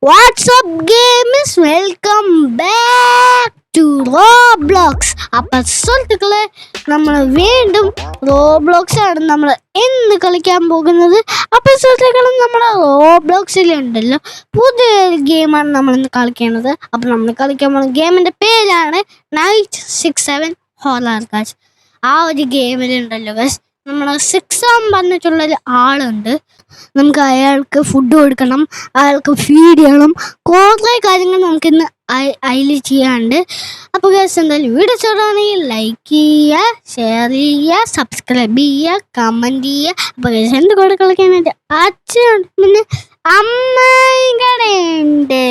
What's up gamers? Welcome back to Roblox. അപ്പോൾ സുഹൃത്തുക്കളെ നമ്മൾ വീണ്ടും റോബ്ലോക്സ് ആണ് നമ്മൾ ഇന്ന് കളിക്കാൻ പോകുന്നത്. അപ്പോൾ സുഹൃത്തുക്കളെ നമ്മുടെ റോബ്ലോക്സിലുണ്ടല്ലോ പുതിയൊരു ഗെയിമാണ് നമ്മൾ ഇന്ന് കളിക്കുന്നത്. അപ്പോൾ നമ്മൾ കളിക്കാൻ പോകുന്ന ഗെയിമിൻ്റെ പേരാണ് നൈറ്റ് 67 ഹൊറർ ഗൈസ്. ആ ഒരു ഗെയിമിലുണ്ടല്ലോ ഗൈസ് നമ്മൾ 6 പറഞ്ഞിട്ടുള്ളൊരു ആളുണ്ട്. നമുക്ക് അയാൾക്ക് ഫുഡ് കൊടുക്കണം, അയാൾക്ക് ഫീഡ് ചെയ്യണം, കുറേ കാര്യങ്ങൾ നമുക്കിന്ന് അതിൽ ചെയ്യാനുണ്ട്. അപ്പോൾ ഗൈസ് എന്തായാലും വീഡിയോ ഇഷ്ടമാണെങ്കിൽ ലൈക്ക് ചെയ്യുക, ഷെയർ ചെയ്യുക, സബ്സ്ക്രൈബ് ചെയ്യുക, കമൻറ്റ് ചെയ്യുക. അപ്പോൾ ഗൈസ് എൻ്റെ കൂടെ കളിക്കാനായിട്ട് അച്ഛനുണ്ട്, പിന്നെ അമ്മയും കടയുണ്ട്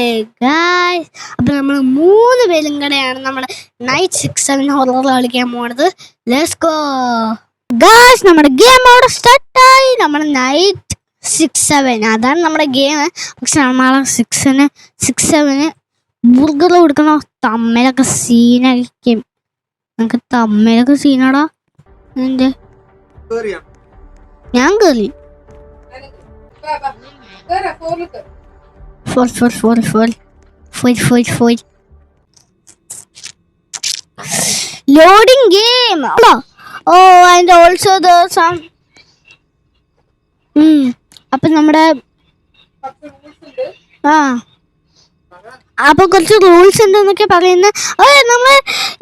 ഗൈസ്. അപ്പോൾ നമ്മൾ 3 പേരും കൂടെയാണ് നമ്മുടെ നൈറ്റ് 67 ഹൊറർ കളിക്കാൻ പോകുന്നത്. Let's go guys. നമ്മുടെ ഗെയിം അവിടെ സ്റ്റാർട്ടായി. നമ്മുടെ നൈറ്റ് 67 അതാണ് നമ്മുടെ ഗെയിം. പക്ഷെ നമ്മളെ 67 ബർഗർ കൊടുക്കണോ? തമ്മലൊക്കെ സീനായിരിക്കും. നമുക്ക് തമ്മലൊക്കെ സീനാടാ. എന്റെ ഞാൻ കേറി loading game. Oh and also the some അപ്പൊ നമ്മുടെ അപ്പൊ കുറച്ച് റൂൾസ് ഉണ്ടെന്നൊക്കെ പറയുന്നത്. നമ്മൾ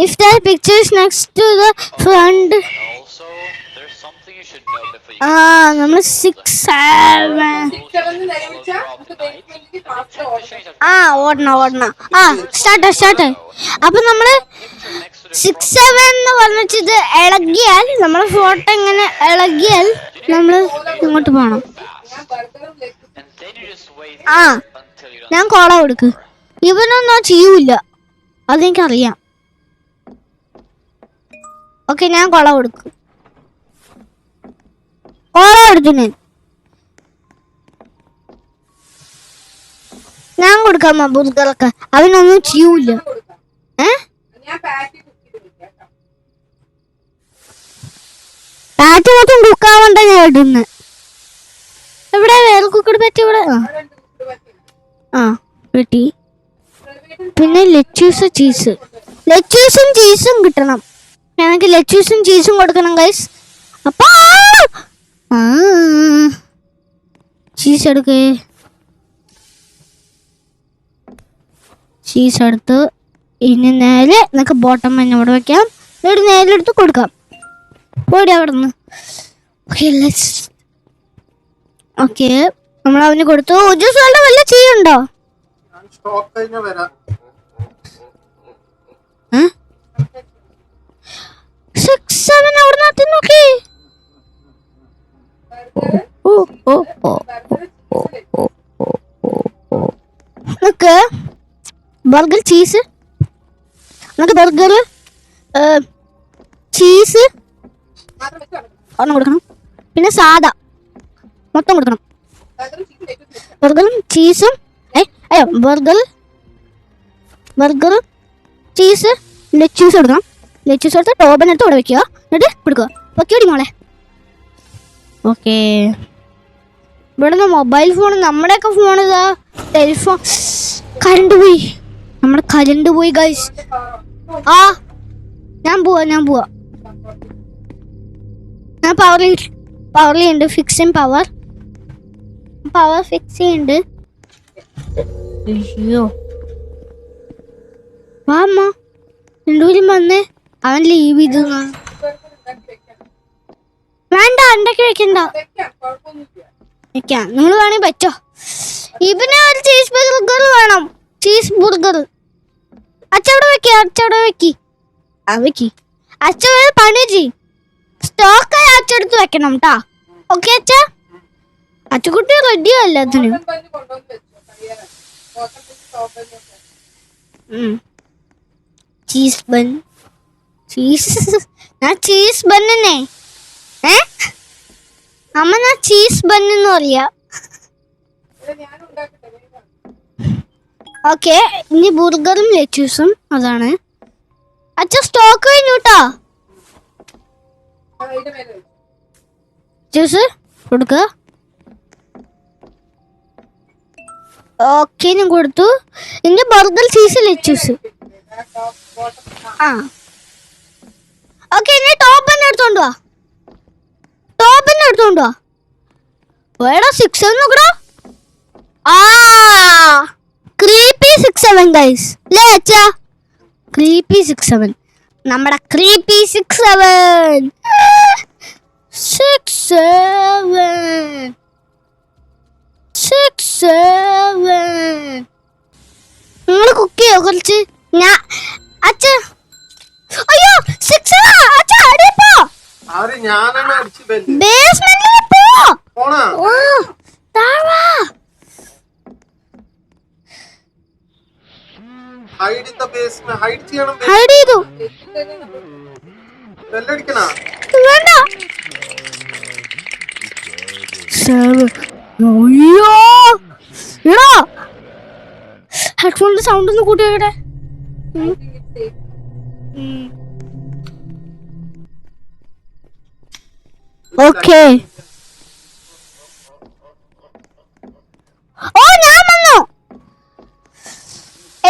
if the pictures next to the front നമ്മൾ 67 ഓടണം. സ്റ്റാർട്ട്. അപ്പൊ നമ്മള് 67 എന്ന് പറഞ്ഞിട്ട് ഇത് ഇളകിയാൽ നമ്മളെ ഫോട്ടോ ഇങ്ങനെ ഇളകിയാൽ നമ്മള് ഇങ്ങോട്ട് പോണം. ഞാൻ കോള കൊടുക്ക്. ഇവനൊന്നും ചെയ്യൂല, അതെനിക്കറിയാം. ഓക്കെ, ഞാൻ കോള കൊടുക്കും. കോള കൊടുത്തു. ഞാൻ കൊടുക്കാം ബുർഗറൊക്കെ. അവനൊന്നും ചെയ്യൂല. പാറ്റ് മൊത്തം കുക്കാവണ്ട ഞാൻ ഇടുന്നത്. ഇവിടെ വേറെ കുക്കർ പറ്റി ഇവിടെ കിട്ടി. പിന്നെ ലെറ്റ്യൂസും ചീസും കിട്ടണം. ഞങ്ങൾക്ക് ലെറ്റ്യൂസും ചീസും കൊടുക്കണം ഗൈസ്. അപ്പൊ ചീസ് എടുക്കേ. ചീസ് എടുത്ത് ഇനി നേരെ നമുക്ക് ബോട്ടം തന്നെ ഇവിടെ വെക്കാം. ഇവിടെ നേരെ എടുത്ത് കൊടുക്കാം. പോയി അവിടെ നിന്ന്. ഓക്കെ നമ്മൾ അവന് കൊടുത്തു. ഉജുസുകളുടെ വല്ല ചെയ്യുണ്ടോ? ബർഗർ ചീസ്, ബർഗർ ചീസ് ഒരെണ്ണം കൊടുക്കണം. പിന്നെ സാദാ മൊത്തം കൊടുക്കണം. ബർഗറും ചീസും ബർഗർ ചീസ് ലെറ്റ്യൂസ് കൊടുക്കണം. ലെറ്റ്യൂസ് കൊടുത്ത് ടോബൻ എടുത്ത് ഇവിടെ വെക്കുക. എന്നിട്ട് കൊടുക്കുക. പൊക്കിയോടി മോളെ. ഓക്കെ, ഇവിടുന്ന് മൊബൈൽ ഫോൺ, നമ്മുടെയൊക്കെ ഫോൺ ഇതാ ടെലിഫോൺ. കറണ്ട് പോയി ഗൈസ്. ഞാൻ പോവാ. ഞാൻ പവറിലുണ്ട്. ഫിക്സിങ് പവർ ഫിക്സ് ചെയ്യുന്നുണ്ട്. അയ്യോ വാ അമ്മ, രണ്ടുപേരും വന്നേ. അവൻ ലീവ് ചെയ്തു. വേണ്ട, ഉണ്ടാക്കി വെക്കണ്ട. നിങ്ങൾ വേണമെങ്കിൽ പറ്റോ. ഇവന് ഒരു ചീസ് ബർഗർ വേണം. ചീസ് ബർഗർ അച്ചവിടെ വെക്കി. അച്ഛ പണി ചെയ്. സ്റ്റോക്കായി അച്ചെടുത്ത് വെക്കണം കേട്ടാ. ഓക്കെ അച്ചക്കുട്ടി റെഡിയോ എല്ലാത്തിനും. ചീസ് ബൺ ഞാൻ ചീസ് ബന്നെ അമ്മ, ഞാൻ ചീസ് ബണ്ണെന്ന് പറയാ. ഓക്കെ, ഇനി ബർഗറും ലെറ്റ്യൂസും അതാണ്. അച്ഛ സ്റ്റോക്ക് കഴിഞ്ഞു കേട്ടോ. ജ്യൂസ് കൊടുക്കുക. ഓക്കെ ഞാൻ കൊടുത്തു. ഇനി ബർഗർ ചീസ് ലെച്ചൂസ്. ആ ഓക്കെ ഇനി ടോപ്പ് തന്നെ എടുത്തോണ്ട് വാ. ടോപ്പ് തന്നെ എടുത്തോണ്ട് വാ. വേടാ 6-7 നോക്കടാ. ആ ക്രീപ്പി 6-7 ഗൈസ്. ലേ അച്ഛാ ക്രീപ്പി 6-7. നമ്മുടെ ക്രീപ്പി 6-7. 6-7 നിങ്ങൾ കുക്ക് ചെയ്യോ കുറച്ച്? ഞാൻ അച്ഛ അയ്യോ 6-7 അച്ഛ അടിപ്പോ ബേസ്മെന്റിൽ പോ. ഹൈഡ് ചെയ്തു. വേണ്ട അയ്യോ എടാ ഹെഡ്ഫോണിന്റെ സൗണ്ട് ഒന്ന് കൂട്ടി വെക്കട്ടെ. ഓക്കെ ഓ ഞാൻ വന്നു.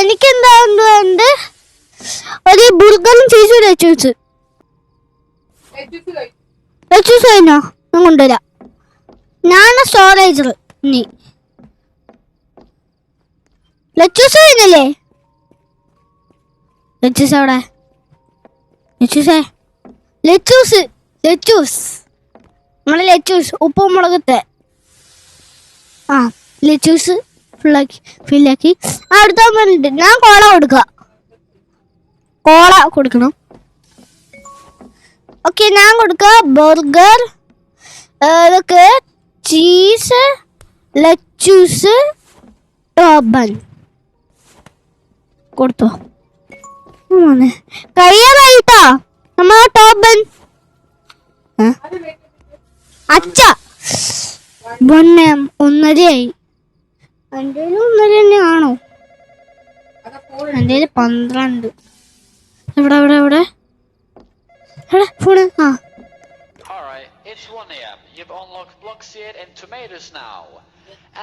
എനിക്ക് എന്താണ്ട് ഒരു ബർഗറും ചീസും ലെച്ചൂസ് കഴിഞ്ഞോ? ഞാൻ കൊണ്ടുവരാം. ഞാൻ സ്റ്റോറേജർ നീ ലെച്ചൂസ് കഴിഞ്ഞല്ലേ? ലെച്ചൂസ് അവിടെ ലെച്ചൂസ് നമ്മളെ ലെച്ചൂസ് ഉപ്പും മുളകത്തെ ആ ലെച്ചൂസ് ഫില്ലാക്കി അടുത്ത വേണ്ടിട്ട് ഞാൻ കോള കൊടുക്കണം. ഓക്കെ ഞാൻ കൊടുക്കുക ബർഗർ ഇതൊക്കെ ചീസ് ലെച്ചൂസ് ടോബൻ കൊടുത്തോ. കഴിയാറായിട്ടാ നമ്മളെ ടോബൻ. അച്ഛ പൊന്നെ 1:30 എൻ്റെ 1:30 തന്നെയാണോ? എൻ്റെ 12. എവിടെ ഫോണ്? ആ It's 1 a.m. You've unlocked Blockseed and Tomatoes now.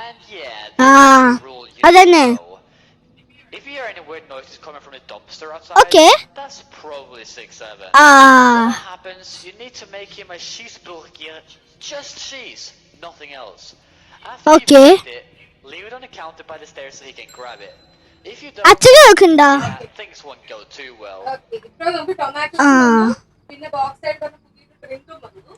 And yeah, rule you adane. If you hear any weird noises coming from the dumpster outside, okay, that's probably 6-7. When that happens, you need to make him a cheeseburger. Just cheese, nothing else. After you've made it, leave it on the counter by the stairs so he can grab it. If you don't, things won't go too well. പിന്നെ box ആയിട്ട് ഡ്രിങ്കും വന്നു.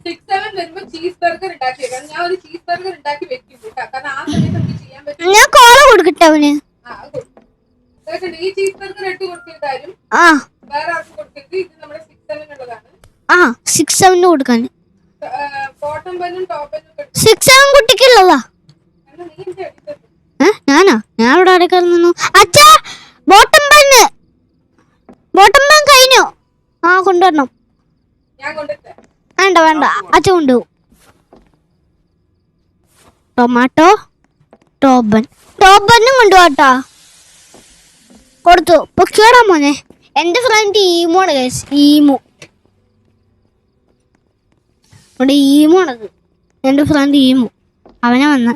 6-7 വരുമ്പോ cheese burger ഉണ്ടാക്കി വെക്കണം. ഞാൻ ഒരു cheese burger ഉണ്ടാക്കി വെക്കും കേട്ടോ. കാരണം ആ സമയത്ത് നമുക്ക് ചെയ്യാൻ പറ്റും. ഞാൻ കോള കൊടുക്കട്ടെ അവന്. ഈ ചീസ് ബർഗർ എടുത്ത് കൊടുത്തിട്ടാലും വേറെ ആർക്ക് കൊടുക്കരുത്. ഇത് നമ്മുടെ 6-7 ഉള്ളതാണ്. 6-7 കൊടുക്കാൻ ബോട്ടം ബന്നും ടോപ്പ് ബന്നും 6-7 കുട്ടിക്കുള്ളതാ. ഞാൻ ഇവിടെ അടുക്കാൻ നിന്നു. അച്ഛാ ബോട്ടം ബൺ കഴിഞ്ഞു. കൊണ്ടുവരണം. വേണ്ട അച്ഛൻ കൊണ്ടുപോകും. ടൊമാറ്റോ ടോബനും കൊണ്ടുപോട്ടാ. കൊടുത്തു പൊക്കിയോടാ മോനെ. എന്റെ ഫ്രണ്ട് ഈമോണ് കേസ്. ഈമോണത് എന്റെ ഫ്രണ്ട് ഈമു. അവനെ വന്ന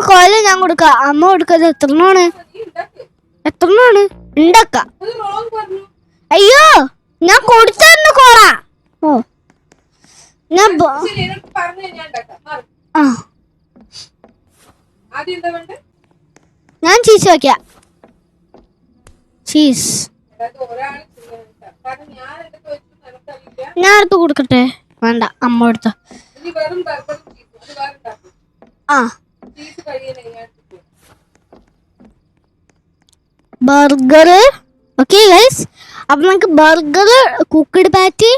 കോല ഞാൻ കൊടുക്കാം. അമ്മ കൊടുക്കത് എത്രണ്ണാണ് ഉണ്ടാക്ക. അയ്യോ ഞാൻ കൊടുത്തന്നു കോള. ഞാൻ ചീസ് വെക്കാം. ചീസ് ഞാൻ എടുത്ത് കൊടുക്കട്ടെ? വേണ്ട അമ്മ എടുത്ത. Burger okay guys. അപ്പൊ നമുക്ക് ബർഗർ കുക്കഡ് പാറ്റി.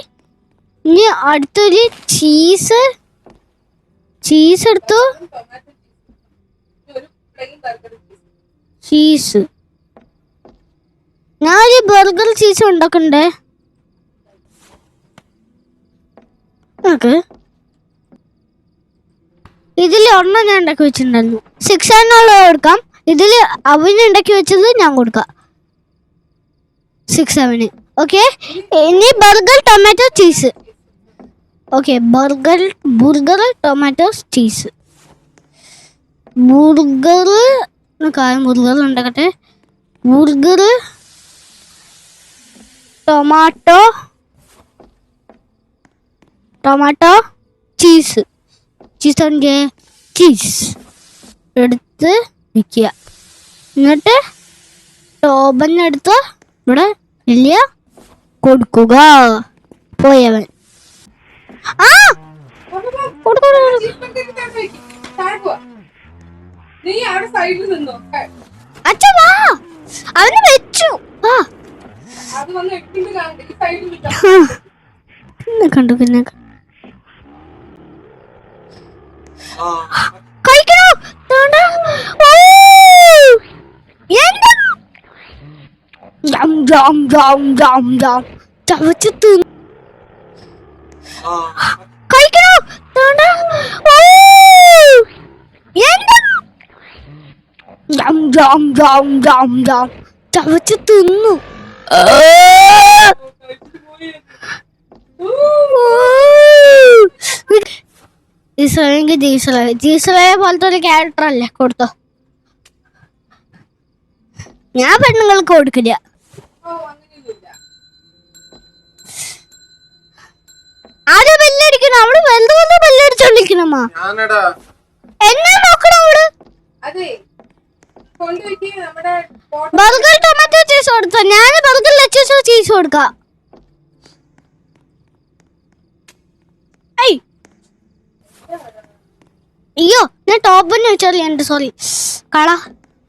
ഇനി അടുത്തൊരു ചീസ് എടുത്തു. ചീസ് ഞാൻ ബർഗർ ചീസ് ഉണ്ടാക്കണ്ടേ? നമുക്ക് ഇതിൽ ഒരെണ്ണം ഞാൻ ഉണ്ടാക്കി വെച്ചിട്ടുണ്ടായിരുന്നു. 6-7 കൊടുക്കാം. ഇതിൽ അവന് ഉണ്ടാക്കി വെച്ചത് ഞാൻ കൊടുക്കാം. 6-7 ഓക്കെ ഇനി burger tomato cheese. Okay burger tomato cheese. Burger burger ഉണ്ടാക്കട്ടെ. ബർഗർ ടൊമാറ്റോ ചീസ് എടുത്ത് വയ്ക്കുക. എന്നിട്ട് ടോബനെടുത്ത് ഇവിടെ വലിയ കൊടുക്കുക. പോയവൻ നീ അവിടെ സൈഡിൽ നിന്നോ? അച്ഛാ വാ, അവന് വെച്ചു. അത് വന്ന് എട്ടിന്റെ കാണണ്ട, ഈ സൈഡിൽ നിൽക്കാം. കണ്ടു പിന്നെ കഴിക്കണോ? ചവച്ച് തിന്നു കഴിക്കണോ? ചവച്ച് തിന്നു. ജീസലയെ പോലത്തെ ഒരു ക്യാരക്ടർ അല്ലേ കൊടുത്തോ. ഞാൻ പെണ്ണുങ്ങൾക്ക് കൊടുക്കില്ല. ആരും ബെല്ലടിക്കണം, അവള് വെറുതെ വന്ന് ബെല്ലടിച്ചോണ്ടിരിക്കണമ്മ. എന്നെ നോക്കണം അവള്. ബർഗർ ടൊമാറ്റോ ചീസ് കൊടുത്തോ? ഞാൻ ബർഗർ ലെച്ചൂസ് ചീസ് കൊടുക്കാം. അയ്യോ ഞാൻ ടോപ്പ് തന്നെ വെച്ചോളി. എന്റെ സോറി കള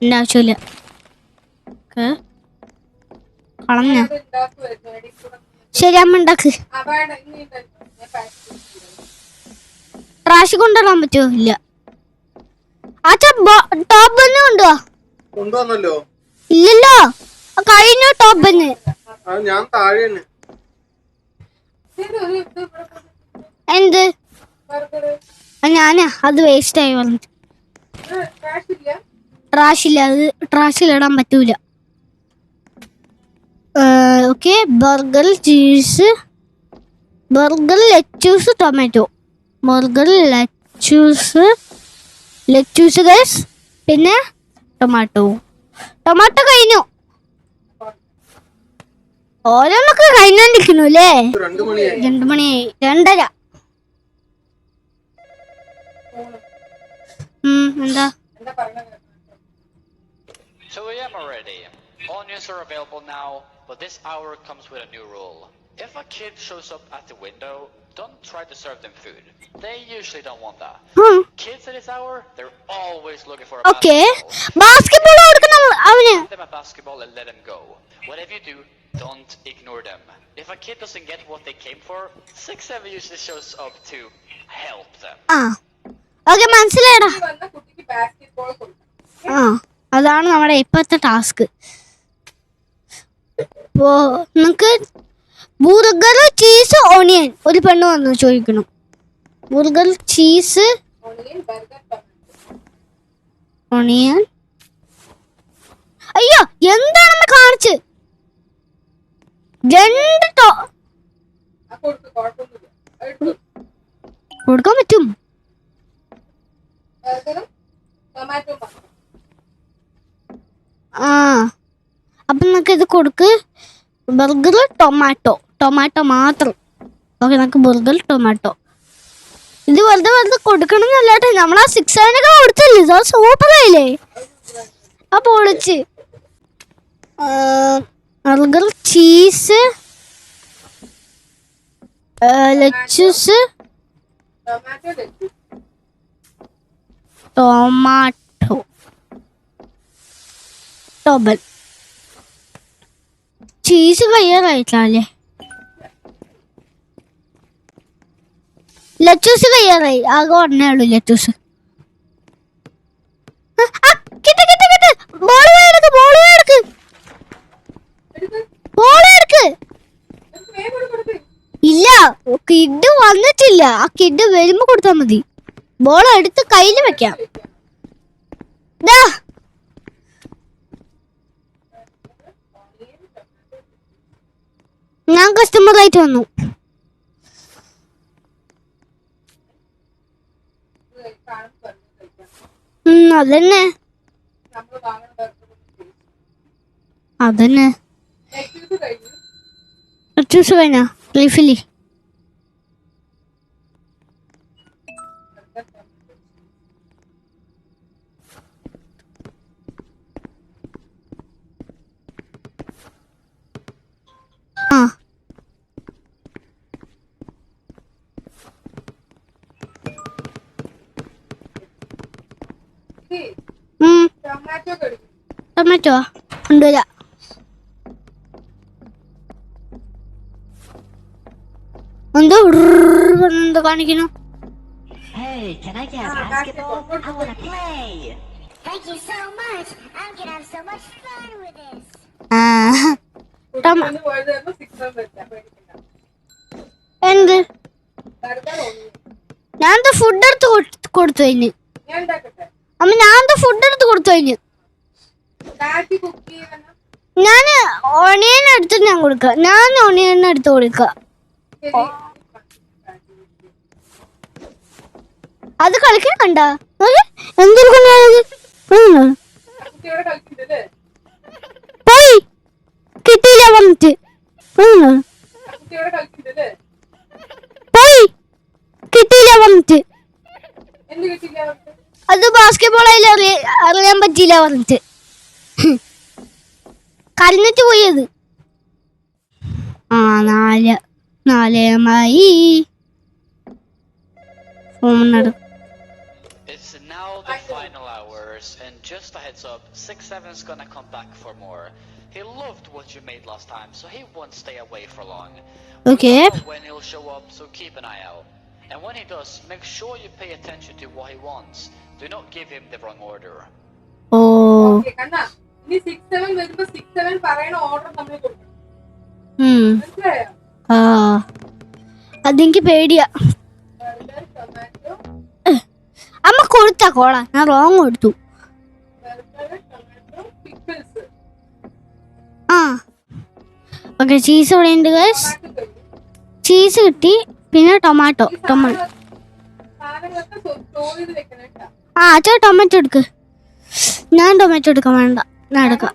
എന്റെ ആവശ്യമില്ല. കളഞ്ഞ ശരി അമ്മ ഉണ്ടാക്ക്. ട്രാഷ് കൊണ്ടുവരാൻ പറ്റുമോ? ഇല്ല. അച്ഛാ ടോപ്പ് തന്നെ കൊണ്ടുപോവാ. ഇല്ലല്ലോ കഴിഞ്ഞു ടോപ്പ് തന്നെ. എന്ത് ഞാനാ അത് വേസ്റ്റ് ആയി വന്നിട്ട്. ട്രാഷില്ല, അത് ട്രാഷിലിടാൻ പറ്റൂല. Okay burger cheese, burger Lechu's tomato, burger Lechu's guys, പിന്നെ ടൊമാറ്റോ കഴിഞ്ഞു. ഓരോന്നൊക്കെ കഴിഞ്ഞോണ്ടിരിക്കണു അല്ലേ? 2 മണിയായി, 2:30. എന്താ? So I am ready. Onions are available now, but this hour comes with a new rule. If a kid shows up at the window, don't try to serve them food. They usually don't want that. Kids at this hour, they're always looking for a basketball. Give them a basketball and let them go. Whatever you do, don't ignore them. If a kid doesn't get what they came for, 6-7 usually shows up to help them. Okay മനസ്സിലായടാ. അതാണ് നമ്മുടെ ഇപ്പോഴത്തെ task. നിങ്ങക്ക് burger cheese onion. ഒരു പെണ്ണ് വന്നു ചോദിക്കണം. Burger cheese onion. അയ്യോ എന്താണെന്ന് കാണിച്ച് 2 കൊടുക്കാൻ പറ്റും. അപ്പൊ നമുക്ക് ഇത് കൊടുക്ക്. ബർഗർ ടൊമാറ്റോ മാത്രം. ഓക്കെ നമുക്ക് ബർഗർ ടൊമാറ്റോ. ഇത് വെറുതെ കൊടുക്കണം എന്നല്ലാട്ടെ. നമ്മളാ 6-7 കൊടുത്തല്ലേ, ഇത് സൂപ്പറായില്ലേ? ആ പൊളിച്ച്. Burger cheese Lechu's tomato ടോബൽ cheese കയ്യാറായിട്ടല്ലേ? Lechu's കയ്യാറായി. ആകെ ഒന്നേ ഉള്ളൂ ലെച്ചൂസ്. ഇല്ല കിഡ് വന്നിട്ടില്ല. ആ കിഡ് വരുമ്പോ കൊടുത്താ മതി. ബോൾ എടുത്ത് കയ്യില് വെക്കാം. ഞാൻ കസ്റ്റമർ ആയിട്ട് വന്നു. അതന്നെ അതന്നെ. ജ്യൂസ് കഴിഞ്ഞാ ലൈഫില് ആ ടൊമാറ്റോ കൊണ്ടുവരാ. എന്തോ കാണിക്കുന്നു. Hey, can I get a basketball? I wanna play. Thank you so much. I'm gonna have so much fun with this. എന്ത് ഞാൻ ഫുഡ് എടുത്ത് കൊടുത്തു കഴിഞ്ഞ്. അമ്മ ഞാൻ ഫുഡ് എടുത്ത് കൊടുത്തു കഴിഞ്ഞ്. ഞാന് ഓണിയൻ എടുത്ത് ഞാൻ കൊടുക്ക. ഞാൻ ഓണിയൻ എടുത്ത് കൊടുക്ക. അത് കളിക്കാൻ കണ്ട എന്തൊരു പോയി കിട്ടിയില്ല വന്നിട്ട് പോയി കിട്ടിയില്ല വന്നിട്ട്. അത് ബാസ്കറ്റ്ബോൾ അറിയാൻ പറ്റിയില്ല പറഞ്ഞിട്ട് കരഞ്ഞിട്ട് പോയി അത്. ആ 4 It's now the final hours, and just a heads up, 6-7's gonna come back for more. He loved what you made last time, so he won't stay away for long. Okay. We don't know when he'll show up, so keep an eye out. And when he does, make sure you pay attention to what he wants. Do not give him the wrong order. ഓ ആ അതെനിക്ക് പേടിയാ. അമ്മ കൊടുത്താ കോള, ഞാൻ wrong കൊടുത്തു. ആ okay. Cheese ഇവിടെ ഉണ്ട് ഗൈസ്. ചീസ് കിട്ടി. പിന്നെ ടൊമാറ്റോ. ആ അച്ഛാ ടൊമാറ്റോ എടുക്ക്. ഞാൻ ടൊമാറ്റോ എടുക്കാൻ വേണ്ട, ഞാൻ എടുക്കാം.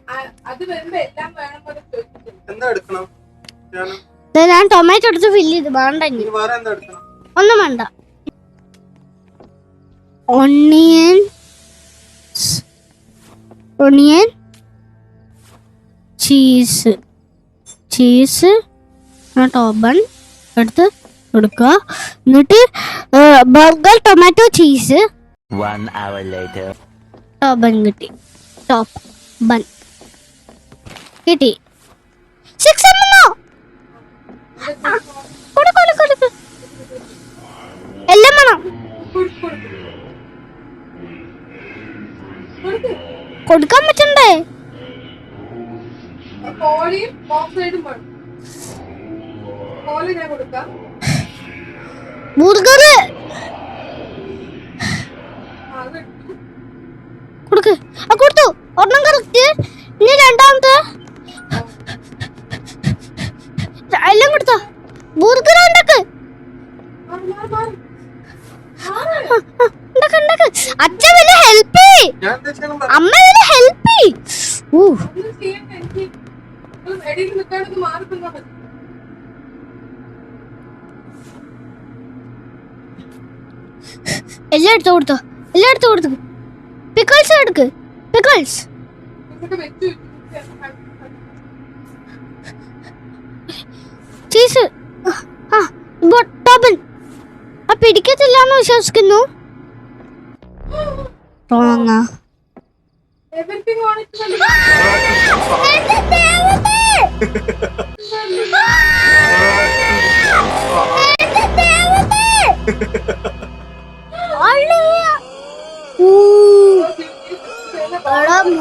ഞാൻ ടൊമാറ്റോ എടുത്ത് ഫില്ല് ചെയ്ത് വേണ്ട. ഒന്നും വേണ്ട. ഓണിയൻ ചീസ് ടോബൺ എടുത്ത് കൊടുക്കുക. എന്നിട്ട് burger tomato cheese. 1 hour later. ടോബൺ കിട്ടി. ടോപ്പ് ബൺ കിട്ടി. 6 എല്ലാം വേണം. കൊടുക്കാൻ പറ്റണ്ടേ? ബർഗർ കൊടുക്ക്. കൊടുത്തു. ഒരെണ്ണം കറക്റ്റ്. ഇനി രണ്ടാമത്തെ എല്ലാം കൊടുത്തോ. ബർഗർ ഉണ്ടാക്ക്. അച്ഛൻ വലിയ ഹെൽപ്പ് ചെയ്യ്. അമ്മ വലിയ ഹെൽപ്പ് ചെയ്യ്. എല്ലാം എടുത്തു കൊടുത്തോ. പിക്കിൾസ് എടുക്ക്. Pickles cheese. ടോബൻ പിടിക്കത്തില്ലാന്ന് വിശ്വസിക്കുന്നു. റോങ്ങാ.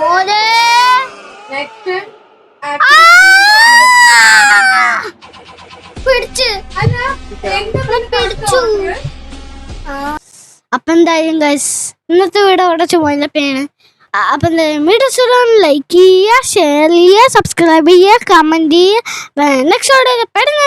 മോനെ പിടിച്ചു. അപ്പൊ എന്തായാലും ഗൈസ് ഇന്നത്തെ വീഡിയോ ഇവിടെ ചുമലപ്പയാണ്. അപ്പം വീഡിയോ ഇഷ്ടം ലൈക്ക് ചെയ്യുക, ഷെയർ ചെയ്യുക, സബ്സ്ക്രൈബ് ചെയ്യുക, കമൻറ്റ് ചെയ്യുക. നെക്സ്റ്റ് വീഡിയോ പെട്ടെന്ന്